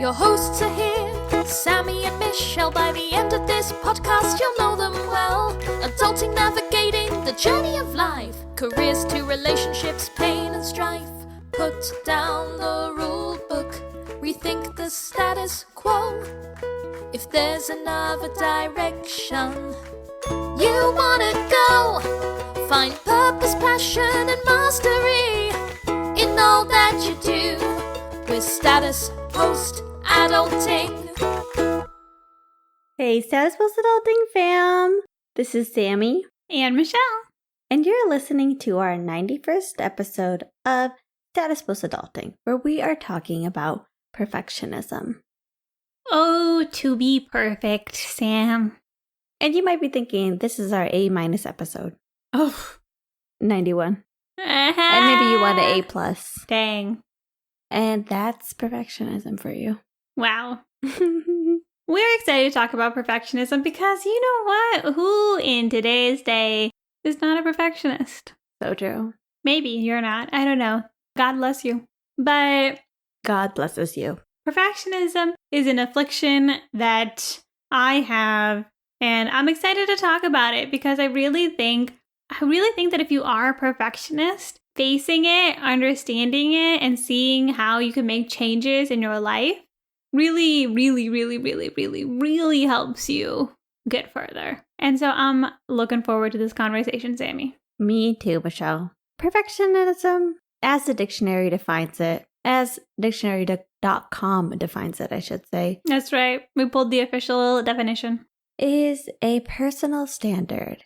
Your hosts are here, Sammie and Michelle. By the end of this podcast, you'll know them well. Adulting, navigating the journey of life. Careers to relationships, pain and strife. Put down the rule book, rethink the status quo. If there's another direction you wanna go, find purpose, passion and mastery in all that you do with Status Post Adulting. Hey, Status Post Adulting fam! This is Sammie and Michelle, and you're listening to our 91st episode of Status Post Adulting, where we are talking about perfectionism. Oh, to be perfect, Sam. And you might be thinking, this is our A- episode. Oh. 91. And maybe you want an A+. Dang. And that's perfectionism for you. Wow. We're excited to talk about perfectionism because you know what? Who in today's day is not a perfectionist? So true. Maybe you're not. I don't know. God bless you. But God blesses you. Perfectionism is an affliction that I have, and I'm excited to talk about it because I really think that if you are a perfectionist, facing it, understanding it, and seeing how you can make changes in your life really, really, really, really, really, really helps you get further. And so I'm looking forward to this conversation, Sammie. Me too, Michelle. Perfectionism, as the dictionary defines it, as dictionary.com defines it, I should say. That's right. We pulled the official definition. Is a personal standard,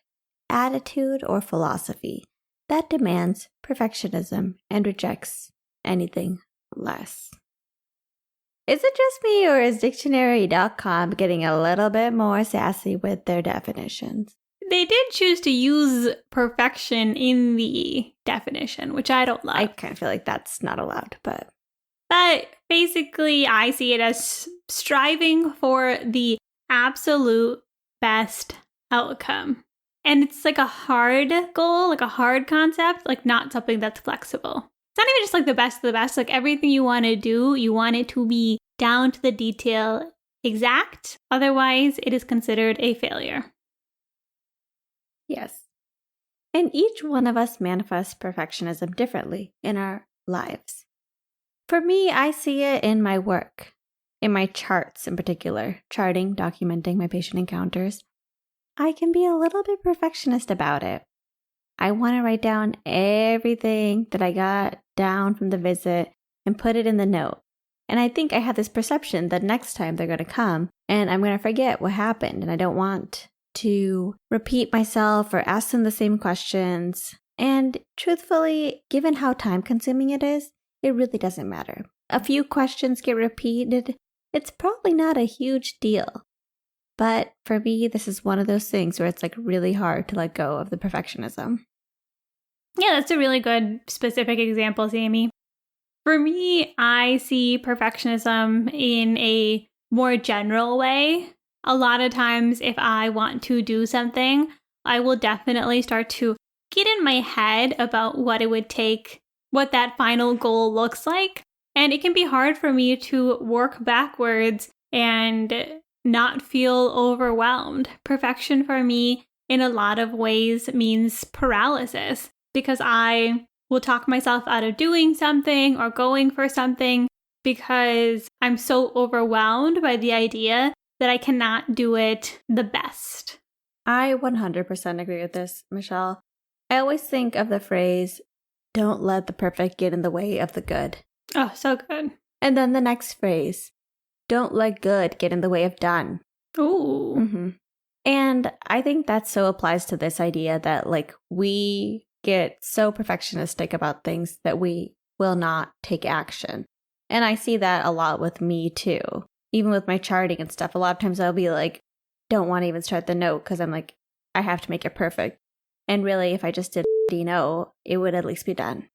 attitude, or philosophy that demands perfectionism and rejects anything less. Is it just me, or is dictionary.com getting a little bit more sassy with their definitions? They did choose to use perfection in the definition, which I don't like. I kind of feel like that's not allowed, but basically I see it as striving for the absolute best outcome. And it's like a hard goal, like a hard concept, like not something that's flexible. It's not even just like the best of the best. Like everything you want to do, you want it to be down to the detail exact. Otherwise, it is considered a failure. Yes. And each one of us manifests perfectionism differently in our lives. For me, I see it in my work, in my charts in particular, charting, documenting my patient encounters. I can be a little bit perfectionist about it. I want to write down everything that I got down from the visit and put it in the note. And I think I have this perception that next time they're going to come and I'm going to forget what happened, and I don't want to repeat myself or ask them the same questions. And truthfully, given how time-consuming it is, it really doesn't matter. A few questions get repeated. It's probably not a huge deal. But for me, this is one of those things where it's like really hard to let go of the perfectionism. Yeah, that's a really good specific example, Sammie. For me, I see perfectionism in a more general way. A lot of times, if I want to do something, I will definitely start to get in my head about what it would take, what that final goal looks like. And it can be hard for me to work backwards and not feel overwhelmed. Perfection for me in a lot of ways means paralysis because I will talk myself out of doing something or going for something because I'm so overwhelmed by the idea that I cannot do it the best. I 100% agree with this, Michelle. I always think of the phrase, don't let the perfect get in the way of the good. Oh, so good. And then the next phrase, don't let good get in the way of done. Ooh. Mm-hmm. And I think that so applies to this idea that like we get so perfectionistic about things that we will not take action. And I see that a lot with me too. Even with my charting and stuff, a lot of times I'll be like, don't want to even start the note because I'm like, I have to make it perfect. And really, if I just did note, it would at least be done.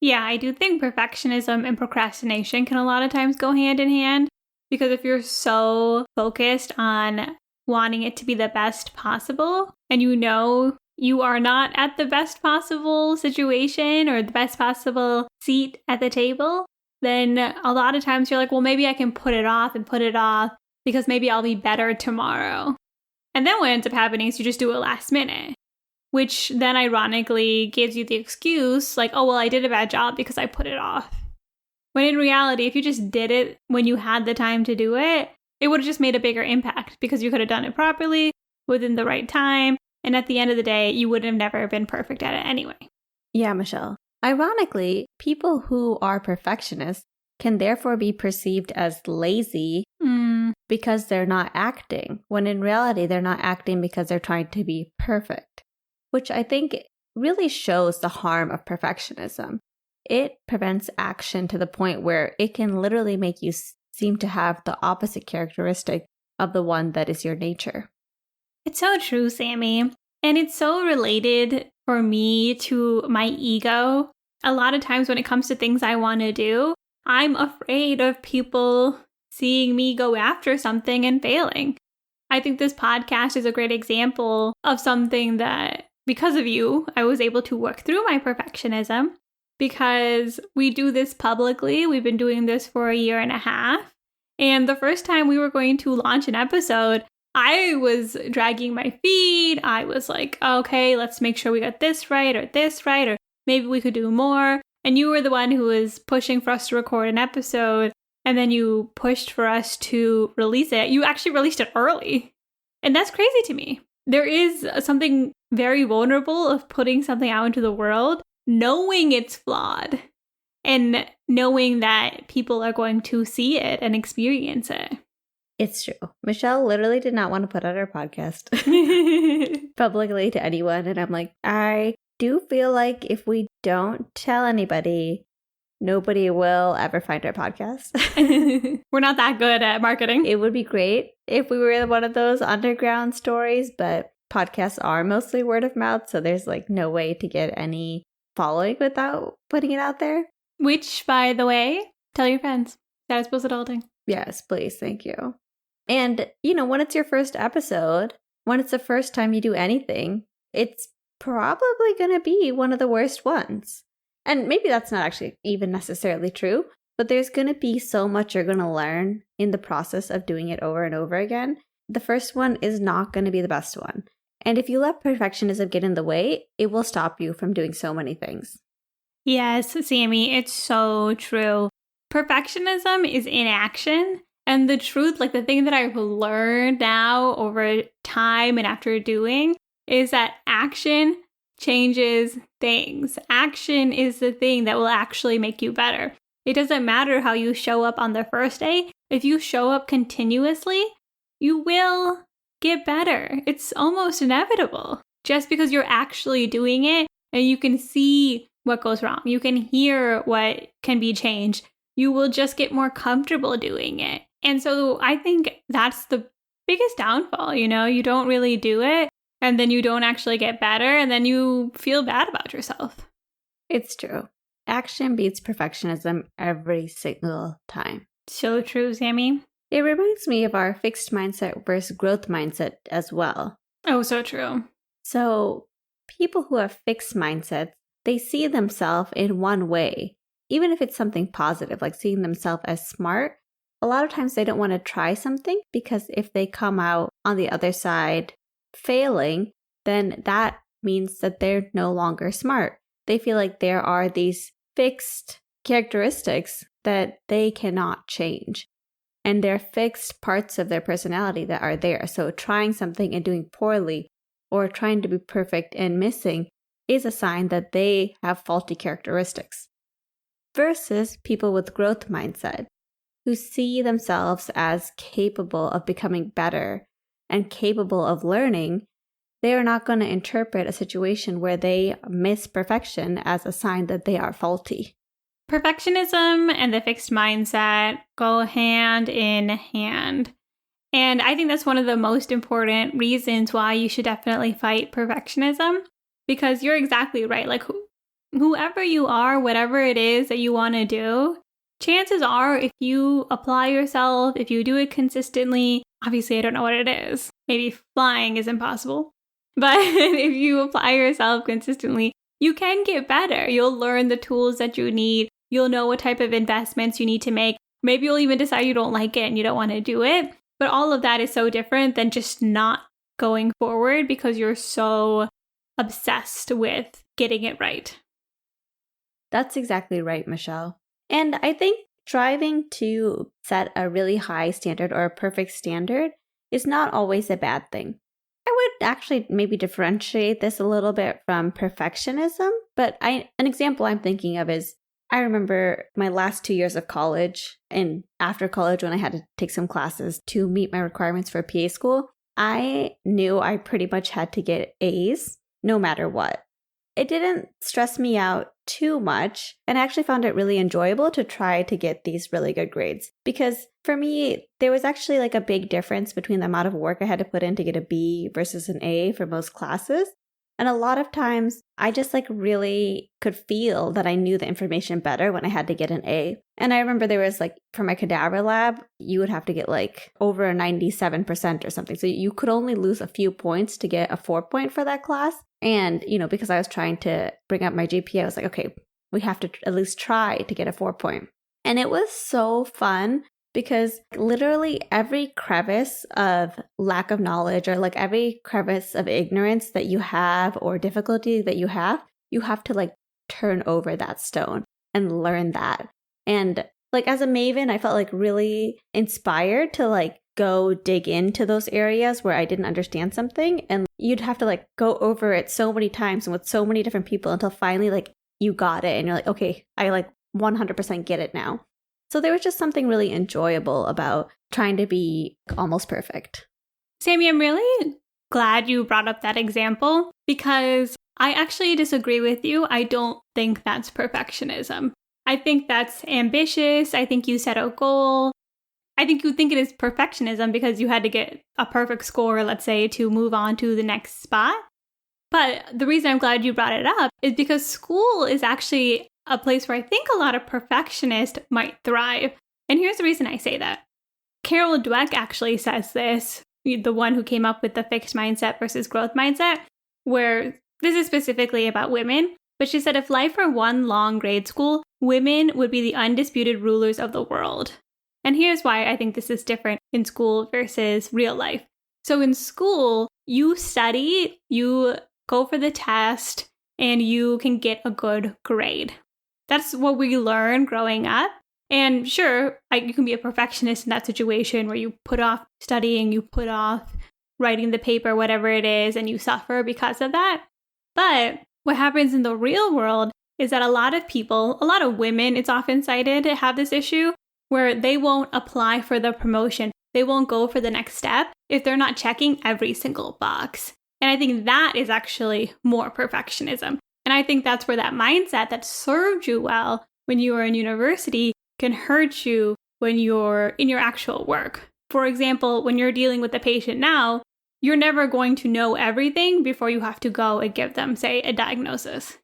Yeah, I do think perfectionism and procrastination can a lot of times go hand in hand. Because if you're so focused on wanting it to be the best possible, and you know you are not at the best possible situation or the best possible seat at the table, then a lot of times you're like, well, maybe I can put it off because maybe I'll be better tomorrow. And then what ends up happening is you just do it last minute, which then ironically gives you the excuse like, oh, well, I did a bad job because I put it off. When in reality, if you just did it when you had the time to do it, it would have just made a bigger impact because you could have done it properly within the right time. And at the end of the day, you would have never been perfect at it anyway. Yeah, Michelle. Ironically, people who are perfectionists can therefore be perceived as lazy because they're not acting, when in reality, they're not acting because they're trying to be perfect, which I think really shows the harm of perfectionism. It prevents action to the point where it can literally make you seem to have the opposite characteristic of the one that is your nature. It's so true, Sammie. And it's so related for me to my ego. A lot of times when it comes to things I want to do, I'm afraid of people seeing me go after something and failing. I think this podcast is a great example of something that, because of you, I was able to work through my perfectionism because we do this publicly. We've been doing this for a year and a half. And the first time we were going to launch an episode, I was dragging my feet. I was like, okay, let's make sure we got this right, or maybe we could do more. And you were the one who was pushing for us to record an episode, and then you pushed for us to release it. You actually released it early. And that's crazy to me. There is something very vulnerable of putting something out into the world, knowing it's flawed, and knowing that people are going to see it and experience it. It's true. Michelle literally did not want to put out our podcast publicly to anyone. And I'm like, I do feel like if we don't tell anybody, nobody will ever find our podcast. We're not that good at marketing. It would be great if we were one of those underground stories, but podcasts are mostly word of mouth. So there's like no way to get any following without putting it out there. Which, by the way, tell your friends. Status Post Adulting. Yes, please. Thank you. And, when it's your first episode, when it's the first time you do anything, it's probably going to be one of the worst ones. And maybe that's not actually even necessarily true, but there's going to be so much you're going to learn in the process of doing it over and over again. The first one is not going to be the best one. And if you let perfectionism get in the way, it will stop you from doing so many things. Yes, Sammie, it's so true. Perfectionism is inaction. And the truth, like the thing that I've learned now over time and after doing, is that action changes things. Action is the thing that will actually make you better. It doesn't matter how you show up on the first day. If you show up continuously, you will get better. It's almost inevitable. Just because you're actually doing it and you can see what goes wrong, you can hear what can be changed, you will just get more comfortable doing it. And so I think that's the biggest downfall, you don't really do it and then you don't actually get better and then you feel bad about yourself. It's true. Action beats perfectionism every single time. So true, Sammie. It reminds me of our fixed mindset versus growth mindset as well. Oh, so true. So people who have fixed mindsets, they see themselves in one way, even if it's something positive, like seeing themselves as smart. A lot of times they don't want to try something because if they come out on the other side failing, then that means that they're no longer smart. They feel like there are these fixed characteristics that they cannot change. And they're fixed parts of their personality that are there. So trying something and doing poorly or trying to be perfect and missing is a sign that they have faulty characteristics. Versus people with growth mindset, who see themselves as capable of becoming better and capable of learning, they are not going to interpret a situation where they miss perfection as a sign that they are faulty. Perfectionism and the fixed mindset go hand in hand. And I think that's one of the most important reasons why you should definitely fight perfectionism, because you're exactly right. Like whoever you are, whatever it is that you want to do, chances are if you apply yourself, if you do it consistently, obviously I don't know what it is. Maybe flying is impossible. But if you apply yourself consistently, you can get better. You'll learn the tools that you need. You'll know what type of investments you need to make. Maybe you'll even decide you don't like it and you don't want to do it. But all of that is so different than just not going forward because you're so obsessed with getting it right. That's exactly right, Michelle. And I think striving to set a really high standard or a perfect standard is not always a bad thing. I would actually maybe differentiate this a little bit from perfectionism, but an example I'm thinking of is I remember my last 2 years of college, and after college when I had to take some classes to meet my requirements for PA school, I knew I pretty much had to get A's no matter what. It didn't stress me out too much, and I actually found it really enjoyable to try to get these really good grades. Because for me, there was actually like a big difference between the amount of work I had to put in to get a B versus an A for most classes. And a lot of times, I just like really could feel that I knew the information better when I had to get an A. And I remember there was like, for my cadaver lab, you would have to get like over 97% or something. So you could only lose a few points to get a 4-point for that class. And, because I was trying to bring up my GPA, I was like, okay, we have to at least try to get a 4-point. And it was so fun because literally every crevice of lack of knowledge or like every crevice of ignorance that you have or difficulty that you have to like turn over that stone and learn that. And like as a Maven, I felt like really inspired to like go dig into those areas where I didn't understand something. And you'd have to like go over it so many times and with so many different people until finally like you got it and you're like, okay, I like 100% get it now. So there was just something really enjoyable about trying to be almost perfect. Sammie, I'm really glad you brought up that example because I actually disagree with you. I don't think that's perfectionism. I think that's ambitious. I think you set a goal. I think you think it is perfectionism because you had to get a perfect score, let's say, to move on to the next spot. But the reason I'm glad you brought it up is because school is actually a place where I think a lot of perfectionists might thrive. And here's the reason I say that. Carol Dweck actually says this, the one who came up with the fixed mindset versus growth mindset, where this is specifically about women. But she said if life were one long grade school, women would be the undisputed rulers of the world. And here's why I think this is different in school versus real life. So in school, you study, you go for the test, and you can get a good grade. That's what we learn growing up. And sure, you can be a perfectionist in that situation where you put off studying, you put off writing the paper, whatever it is, and you suffer because of that. But what happens in the real world is that a lot of people, a lot of women, it's often cited to have this issue where they won't apply for the promotion. They won't go for the next step if they're not checking every single box. And I think that is actually more perfectionism. And I think that's where that mindset that served you well when you were in university can hurt you when you're in your actual work. For example, when you're dealing with a patient now, you're never going to know everything before you have to go and give them, say, a diagnosis.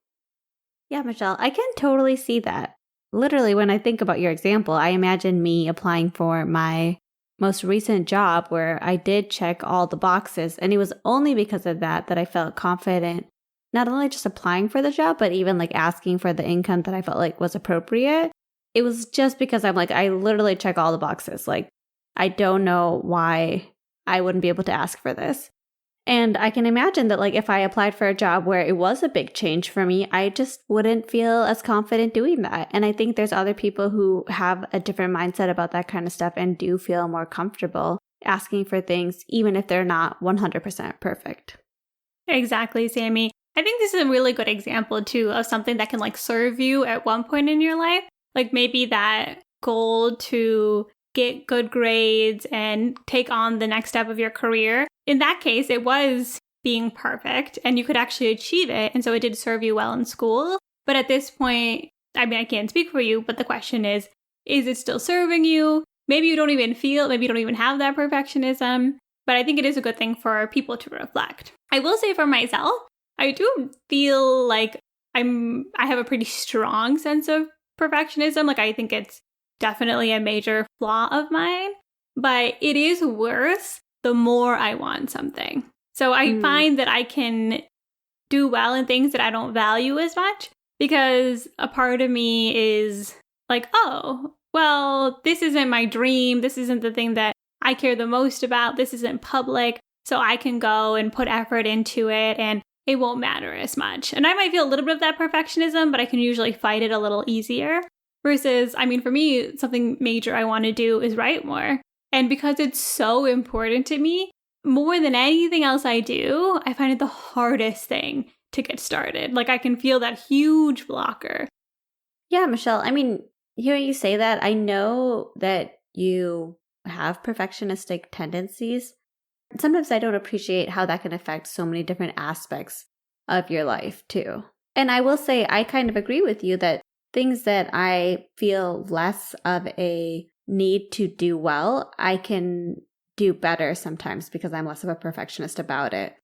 Yeah, Michelle, I can totally see that. Literally, when I think about your example, I imagine me applying for my most recent job where I did check all the boxes. And it was only because of that I felt confident, not only just applying for the job, but even like asking for the income that I felt like was appropriate. It was just because I'm like, I literally check all the boxes. Like, I don't know why I wouldn't be able to ask for this. And I can imagine that like if I applied for a job where it was a big change for me, I just wouldn't feel as confident doing that. And I think there's other people who have a different mindset about that kind of stuff and do feel more comfortable asking for things, even if they're not 100% perfect. Exactly, Sammie. I think this is a really good example too of something that can like serve you at one point in your life. Like maybe that goal to get good grades and take on the next step of your career. In that case, it was being perfect and you could actually achieve it. And so it did serve you well in school. But at this point, I mean, I can't speak for you, but the question is it still serving you? Maybe you don't even have that perfectionism. But I think it is a good thing for people to reflect. I will say for myself, I do feel like I have a pretty strong sense of perfectionism. Like I think it's definitely a major flaw of mine, but it is worse the more I want something. So I find that I can do well in things that I don't value as much because a part of me is like, oh, well, this isn't my dream. This isn't the thing that I care the most about. This isn't public. So I can go and put effort into it and it won't matter as much. And I might feel a little bit of that perfectionism, but I can usually fight it a little easier. Versus, I mean, for me, something major I want to do is write more. And because it's so important to me, more than anything else I do, I find it the hardest thing to get started. Like I can feel that huge blocker. Yeah, Michelle, I mean, hearing you say that, I know that you have perfectionistic tendencies. Sometimes I don't appreciate how that can affect so many different aspects of your life too. And I will say, I kind of agree with you that things that I feel less of a need to do well, I can do better sometimes because I'm less of a perfectionist about it.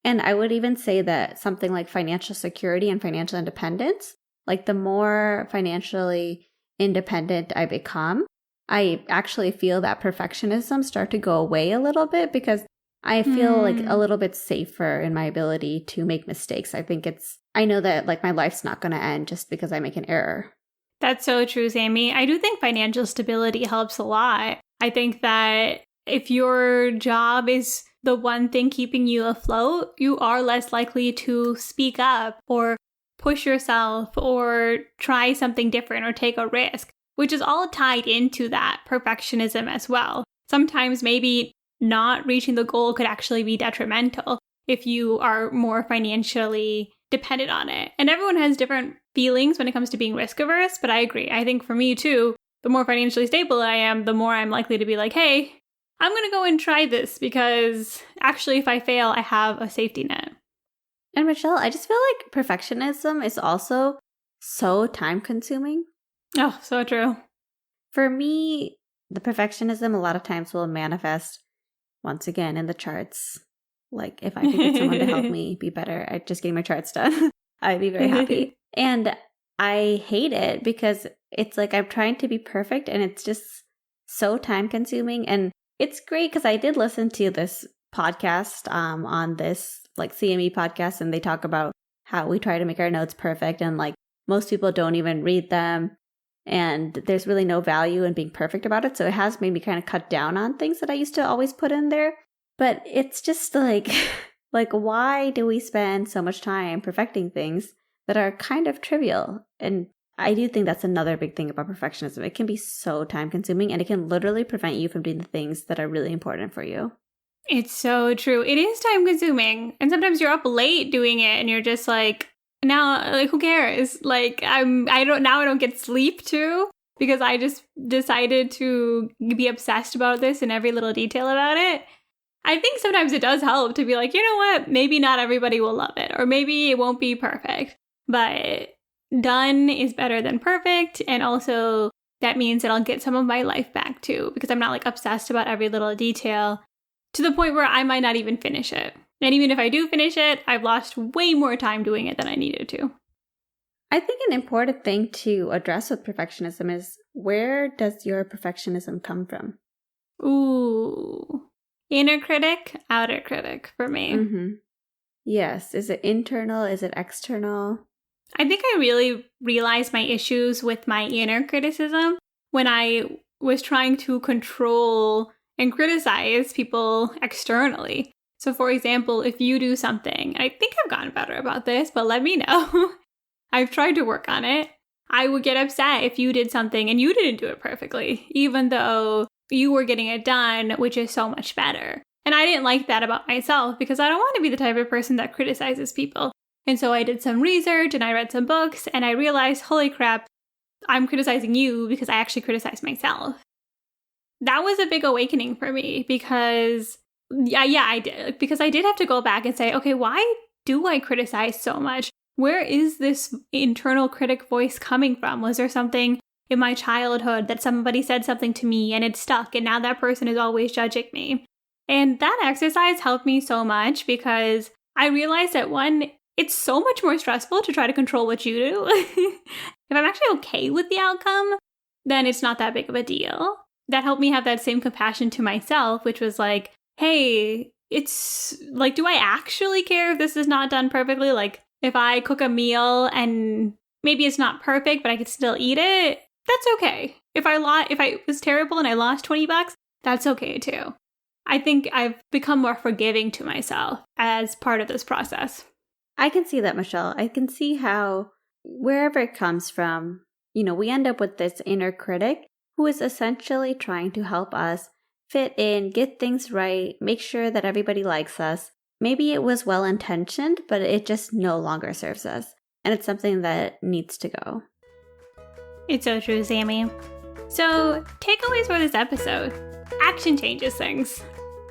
And I would even say that something like financial security and financial independence, like the more financially independent I become, I actually feel that perfectionism start to go away a little bit because I feel like a little bit safer in my ability to make mistakes. I know that like my life's not going to end just because I make an error. That's so true, Sammie. I do think financial stability helps a lot. I think that if your job is the one thing keeping you afloat, you are less likely to speak up or push yourself or try something different or take a risk, which is all tied into that perfectionism as well. Sometimes maybe not reaching the goal could actually be detrimental if you are more financially dependent on it. And everyone has different feelings when it comes to being risk averse, but I agree. I think for me too, the more financially stable I am, the more I'm likely to be like, hey, I'm going to go and try this because actually if I fail, I have a safety net. And Michelle, I just feel like perfectionism is also so time consuming. Oh, so true. For me, the perfectionism a lot of times will manifest once again in the charts. Like if I could get someone to help me be better at just getting my charts done, I'd be very happy. And I hate it because it's like I'm trying to be perfect and it's just so time consuming. And it's great because I did listen to this podcast on this like CME podcast, and they talk about how we try to make our notes perfect and like most people don't even read them. And there's really no value in being perfect about it. So it has made me kind of cut down on things that I used to always put in there. But it's just like why do we spend so much time perfecting things that are kind of trivial? And I do think that's another big thing about perfectionism. It can be so time consuming and it can literally prevent you from doing the things that are really important for you. It's so true. It is time consuming. And sometimes you're up late doing it and you're just like, now, like, who cares? Like, I don't get sleep too because I just decided to be obsessed about this and every little detail about it. I think sometimes it does help to be like, you know what? Maybe not everybody will love it, or maybe it won't be perfect, but done is better than perfect. And also that means that I'll get some of my life back too, because I'm not like obsessed about every little detail to the point where I might not even finish it. And even if I do finish it, I've lost way more time doing it than I needed to. I think an important thing to address with perfectionism is, where does your perfectionism come from? Ooh. Inner critic, outer critic for me. Mm-hmm. Yes. Is it internal? Is it external? I think I really realized my issues with my inner criticism when I was trying to control and criticize people externally. So for example, if you do something, I think I've gotten better about this, but let me know. I've tried to work on it. I would get upset if you did something and you didn't do it perfectly, even though you were getting it done, which is so much better. And I didn't like that about myself because I don't want to be the type of person that criticizes people. And so I did some research and I read some books and I realized, holy crap, I'm criticizing you because I actually criticize myself. That was a big awakening for me because I did. Because I did have to go back and say, okay, why do I criticize so much? Where is this internal critic voice coming from? Was there something in my childhood that somebody said something to me and it stuck and now that person is always judging me? And that exercise helped me so much because I realized that one, it's so much more stressful to try to control what you do. If I'm actually okay with the outcome, then it's not that big of a deal. That helped me have that same compassion to myself, which was like, hey, it's like, do I actually care if this is not done perfectly? Like, if I cook a meal and maybe it's not perfect, but I could still eat it, that's okay. If I was terrible and I lost $20, that's okay too. I think I've become more forgiving to myself as part of this process. I can see that, Michelle. I can see how wherever it comes from, we end up with this inner critic who is essentially trying to help us fit in, get things right, make sure that everybody likes us. Maybe it was well-intentioned, but it just no longer serves us. And it's something that needs to go. It's so true, Sammie. So, takeaways for this episode. Action changes things.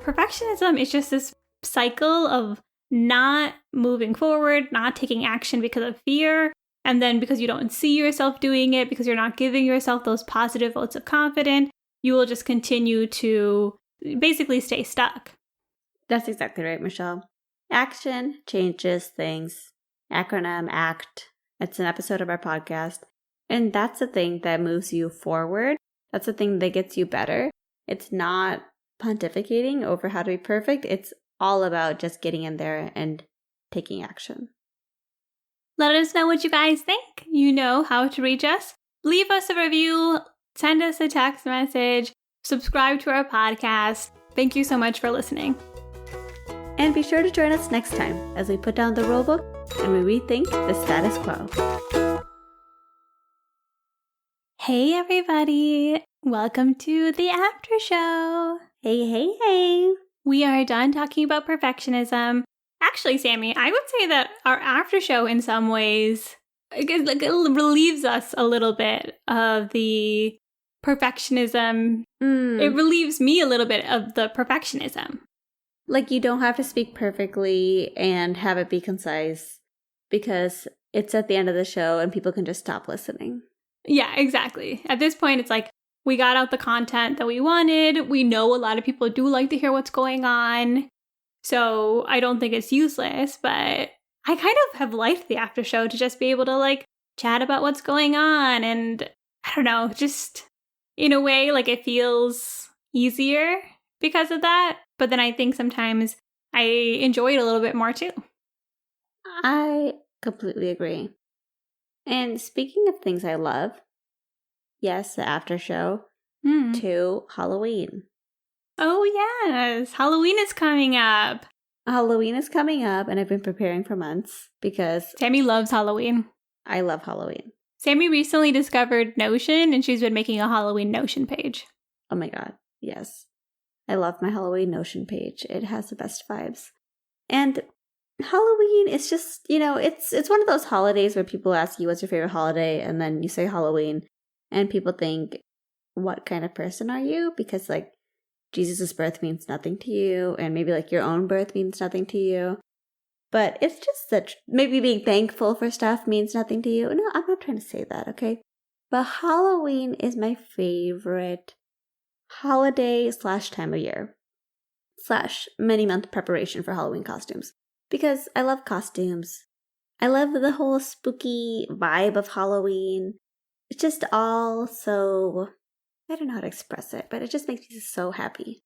Perfectionism is just this cycle of not moving forward, not taking action because of fear, and then because you don't see yourself doing it, because you're not giving yourself those positive votes of confidence, you will just continue to basically stay stuck. That's exactly right, Michelle. Action changes things. Acronym ACT. It's an episode of our podcast. And that's the thing that moves you forward. That's the thing that gets you better. It's not pontificating over how to be perfect. It's all about just getting in there and taking action. Let us know what you guys think. You know how to reach us. Leave us a review. Send us a text message. Subscribe to our podcast. Thank you so much for listening. And be sure to join us next time as we put down the rulebook and we rethink the status quo. Hey everybody! Welcome to the after show. Hey. We are done talking about perfectionism. Actually, Sammie, I would say that our after show in some ways it relieves us a little bit of the perfectionism. It relieves me a little bit of the perfectionism. Like you don't have to speak perfectly and have it be concise because it's at the end of the show and people can just stop listening. Yeah, exactly. At this point, it's like we got out the content that we wanted. We know a lot of people do like to hear what's going on. So I don't think it's useless, but I kind of have liked the after show to just be able to chat about what's going on. And I don't know, just in a way, it feels easier because of that. But then I think sometimes I enjoy it a little bit more too. I completely agree. And speaking of things I love, yes, the after show, to Halloween. Oh, yes. Halloween is coming up. Halloween is coming up, and I've been preparing for months because Sammie loves Halloween. I love Halloween. Sammie recently discovered Notion, and she's been making a Halloween Notion page. Oh my God, yes. I love my Halloween Notion page. It has the best vibes. And Halloween is just, it's one of those holidays where people ask you what's your favorite holiday, and then you say Halloween, and people think, what kind of person are you? Because, Jesus' birth means nothing to you, and maybe, your own birth means nothing to you. But it's just that maybe being thankful for stuff means nothing to you. No, I'm not trying to say that, okay? But Halloween is my favorite holiday / time of year / many-month preparation for Halloween costumes. Because I love costumes. I love the whole spooky vibe of Halloween. It's just all so, I don't know how to express it, but it just makes me so happy.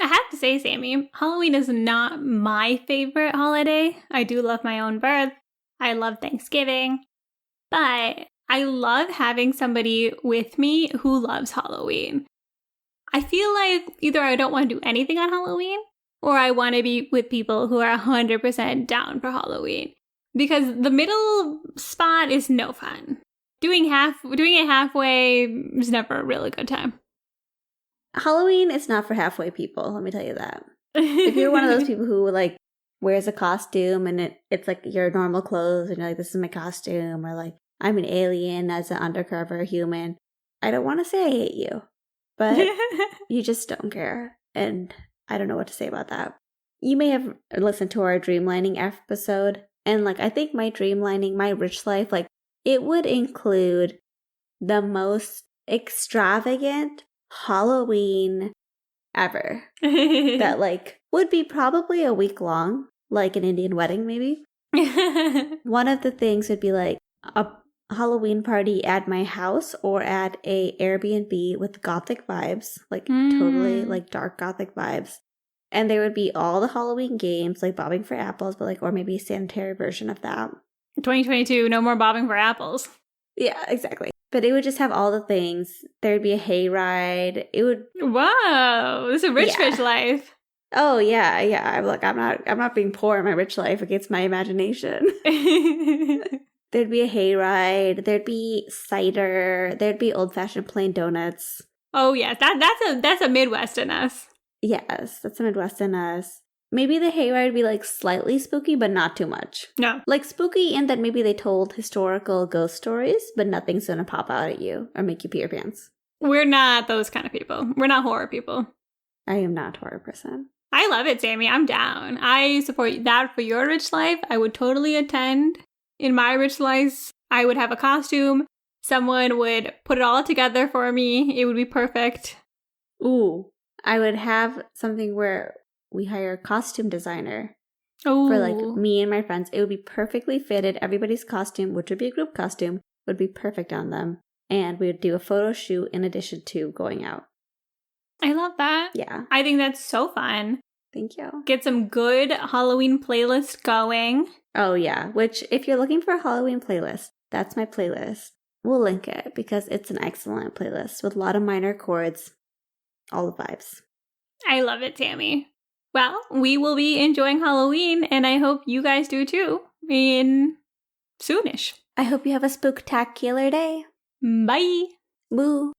I have to say, Sammie, Halloween is not my favorite holiday. I do love my own birth. I love Thanksgiving. But I love having somebody with me who loves Halloween. I feel like either I don't want to do anything on Halloween, or I want to be with people who are 100% down for Halloween. Because the middle spot is no fun. Doing it halfway is never a really good time. Halloween is not for halfway people, let me tell you that. If you're one of those people who wears a costume and it's your normal clothes and you're like, this is my costume, or I'm an alien as an undercover human, I don't want to say I hate you, but you just don't care. And I don't know what to say about that. You may have listened to our dreamlining episode, and I think my dreamlining, my rich life, it would include the most extravagant Halloween ever. That would be probably a week long, like an Indian wedding maybe. One of the things would be a Halloween party at my house or at a Airbnb with gothic vibes, totally dark gothic vibes. And there would be all the Halloween games, bobbing for apples, but or maybe a sanitary version of that. 2022, no more bobbing for apples. Yeah, exactly. But it would just have all the things. There'd be a hayride. It would. Whoa, this is a rich life. Oh yeah, yeah. Look, I'm not being poor in my rich life against my imagination. There'd be a hayride. There'd be cider. There'd be old-fashioned plain donuts. Oh yeah, that's a Midwest in us. Yes, that's a Midwest in us. Maybe the hayride would be like slightly spooky, but not too much. No. Like spooky in that maybe they told historical ghost stories, but nothing's gonna pop out at you or make you pee your pants. We're not those kind of people. We're not horror people. I am not a horror person. I love it, Sammie. I'm down. I support that for your rich life. I would totally attend. In my rich life, I would have a costume. Someone would put it all together for me. It would be perfect. Ooh, I would have something where we hire a costume designer. Ooh. For like me and my friends. It would be perfectly fitted. Everybody's costume, which would be a group costume, would be perfect on them. And we would do a photo shoot in addition to going out. I love that. Yeah. I think that's so fun. Thank you. Get some good Halloween playlist going. Oh, yeah. Which, if you're looking for a Halloween playlist, that's my playlist. We'll link it because it's an excellent playlist with a lot of minor chords. All the vibes. I love it, Sammie. Well, we will be enjoying Halloween, and I hope you guys do too, in soonish. I hope you have a spooktacular day. Bye. Boo.